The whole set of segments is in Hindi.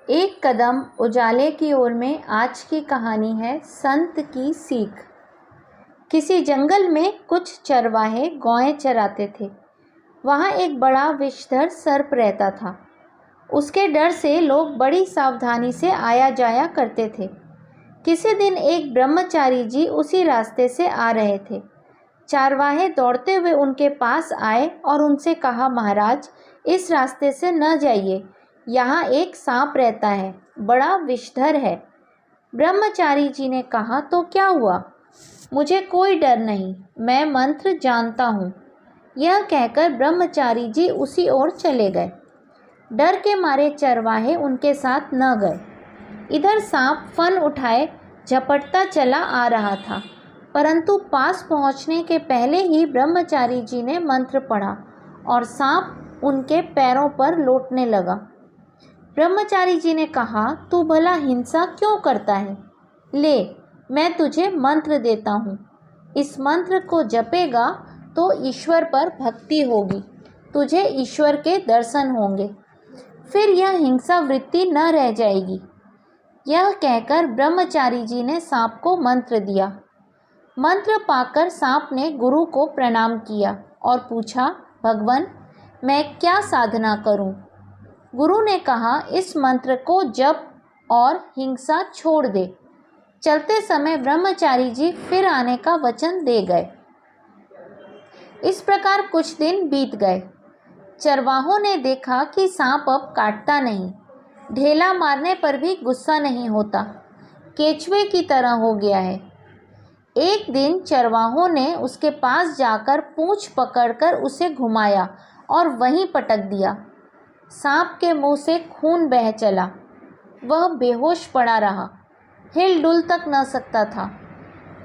एक कदम उजाले की ओर में आज की कहानी है संत की सीख। किसी जंगल में कुछ चरवाहे गौएं चराते थे। वहाँ एक बड़ा विषधर सर्प रहता था। उसके डर से लोग बड़ी सावधानी से आया जाया करते थे। किसी दिन एक ब्रह्मचारी जी उसी रास्ते से आ रहे थे। चरवाहे दौड़ते हुए उनके पास आए और उनसे कहा, महाराज, इस रास्ते से न जाइए, यहाँ एक सांप रहता है, बड़ा विषधर है। ब्रह्मचारी जी ने कहा, तो क्या हुआ? मुझे कोई डर नहीं, मैं मंत्र जानता हूँ। यह कहकर ब्रह्मचारी जी उसी ओर चले गए। डर के मारे चरवाहे उनके साथ न गए। इधर सांप फन उठाए झपटता चला आ रहा था, परंतु पास पहुंचने के पहले ही ब्रह्मचारी जी ने मंत्र पढ़ा और सांप उनके पैरों पर लौटने लगा। ब्रह्मचारी जी ने कहा, तू भला हिंसा क्यों करता है? ले, मैं तुझे मंत्र देता हूँ। इस मंत्र को जपेगा तो ईश्वर पर भक्ति होगी, तुझे ईश्वर के दर्शन होंगे, फिर यह हिंसा वृत्ति न रह जाएगी। यह कहकर ब्रह्मचारी जी ने सांप को मंत्र दिया। मंत्र पाकर सांप ने गुरु को प्रणाम किया और पूछा, भगवान, मैं क्या साधना करूं? गुरु ने कहा, इस मंत्र को जप और हिंसा छोड़ दे। चलते समय ब्रह्मचारी जी फिर आने का वचन दे गए। इस प्रकार कुछ दिन बीत गए। चरवाहों ने देखा कि सांप अब काटता नहीं, ढेला मारने पर भी गुस्सा नहीं होता, केचुए की तरह हो गया है। एक दिन चरवाहों ने उसके पास जाकर पूंछ पकड़कर उसे घुमाया और वहीं पटक दिया। सांप के मुंह से खून बह चला। वह बेहोश पड़ा रहा, हिल डुल तक न सकता था।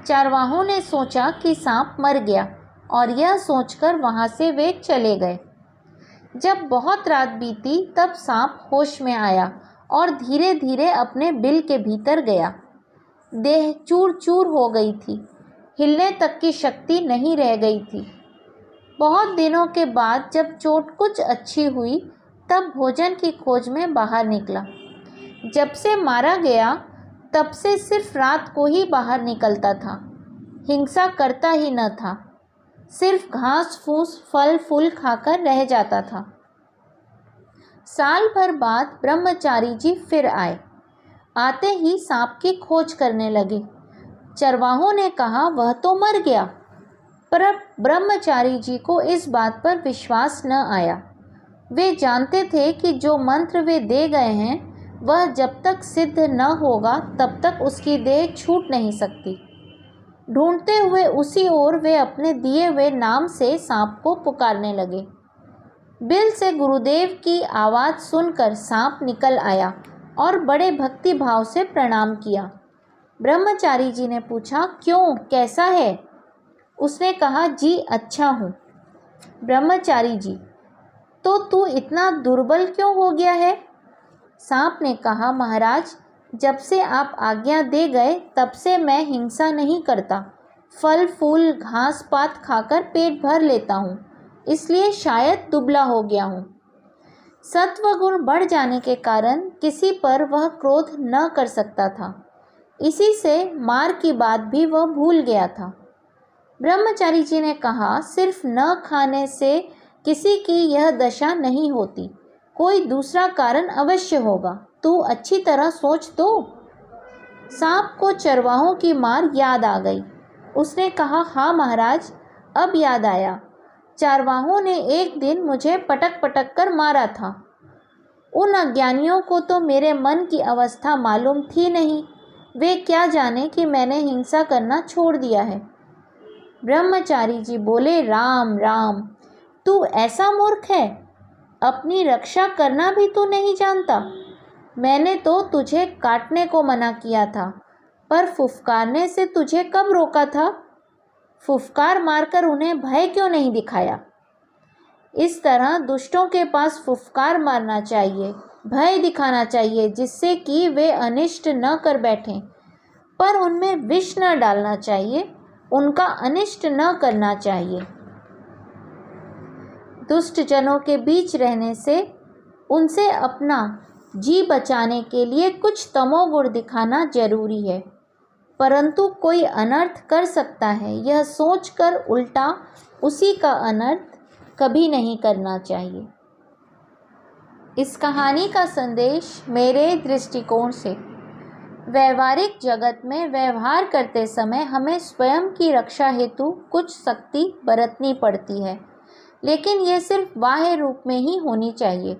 चरवाहों ने सोचा कि सांप मर गया और यह सोचकर वहां से वे चले गए। जब बहुत रात बीती तब सांप होश में आया और धीरे धीरे अपने बिल के भीतर गया। देह चूर चूर हो गई थी, हिलने तक की शक्ति नहीं रह गई थी। बहुत दिनों के बाद जब चोट कुछ अच्छी हुई तब भोजन की खोज में बाहर निकला। जब से मारा गया तब से सिर्फ रात को ही बाहर निकलता था, हिंसा करता ही न था, सिर्फ घास फूस फल फूल खाकर रह जाता था। साल भर बाद ब्रह्मचारी जी फिर आए। आते ही सांप की खोज करने लगे। चरवाहों ने कहा, वह तो मर गया, पर ब्रह्मचारी जी को इस बात पर विश्वास न आया। वे जानते थे कि जो मंत्र वे दे गए हैं वह जब तक सिद्ध न होगा तब तक उसकी देह छूट नहीं सकती। ढूंढते हुए उसी ओर वे अपने दिए हुए नाम से सांप को पुकारने लगे। बिल से गुरुदेव की आवाज़ सुनकर सांप निकल आया और बड़े भक्ति भाव से प्रणाम किया। ब्रह्मचारी जी ने पूछा, क्यों, कैसा है? उसने कहा, जी अच्छा हूँ। ब्रह्मचारी जी, तो तू इतना दुर्बल क्यों हो गया है? सांप ने कहा, महाराज, जब से आप आज्ञा दे गए तब से मैं हिंसा नहीं करता, फल फूल घास पात खाकर पेट भर लेता हूँ, इसलिए शायद दुबला हो गया हूँ। सत्व गुण बढ़ जाने के कारण किसी पर वह क्रोध न कर सकता था, इसी से मार की बात भी वह भूल गया था। ब्रह्मचारी जी ने कहा, सिर्फ न खाने से किसी की यह दशा नहीं होती, कोई दूसरा कारण अवश्य होगा, तू अच्छी तरह सोच तो। सांप को चरवाहों की मार याद आ गई। उसने कहा, हाँ महाराज, अब याद आया, चरवाहों ने एक दिन मुझे पटक पटक कर मारा था। उन अज्ञानियों को तो मेरे मन की अवस्था मालूम थी नहीं, वे क्या जाने कि मैंने हिंसा करना छोड़ दिया है। ब्रह्मचारी जी बोले, राम राम, तू ऐसा मूर्ख है, अपनी रक्षा करना भी तू नहीं जानता। मैंने तो तुझे काटने को मना किया था, पर फुफकारने से तुझे कब रोका था? फुफकार मारकर उन्हें भय क्यों नहीं दिखाया? इस तरह दुष्टों के पास फुफकार मारना चाहिए, भय दिखाना चाहिए, जिससे कि वे अनिष्ट न कर बैठें, पर उनमें विष न डालना चाहिए, उनका अनिष्ट न करना चाहिए। दुष्ट जनों के बीच रहने से उनसे अपना जी बचाने के लिए कुछ तमोगुण दिखाना जरूरी है, परंतु कोई अनर्थ कर सकता है यह सोचकर उल्टा उसी का अनर्थ कभी नहीं करना चाहिए। इस कहानी का संदेश मेरे दृष्टिकोण से, व्यवहारिक जगत में व्यवहार करते समय हमें स्वयं की रक्षा हेतु कुछ सख्ती बरतनी पड़ती है, लेकिन यह सिर्फ बाह्य रूप में ही होनी चाहिए।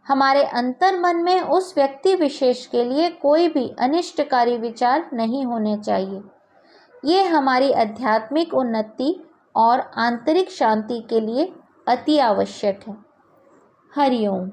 हमारे अंतर मन में उस व्यक्ति विशेष के लिए कोई भी अनिष्टकारी विचार नहीं होने चाहिए। ये हमारी आध्यात्मिक उन्नति और आंतरिक शांति के लिए अति आवश्यक है। हरि ओम।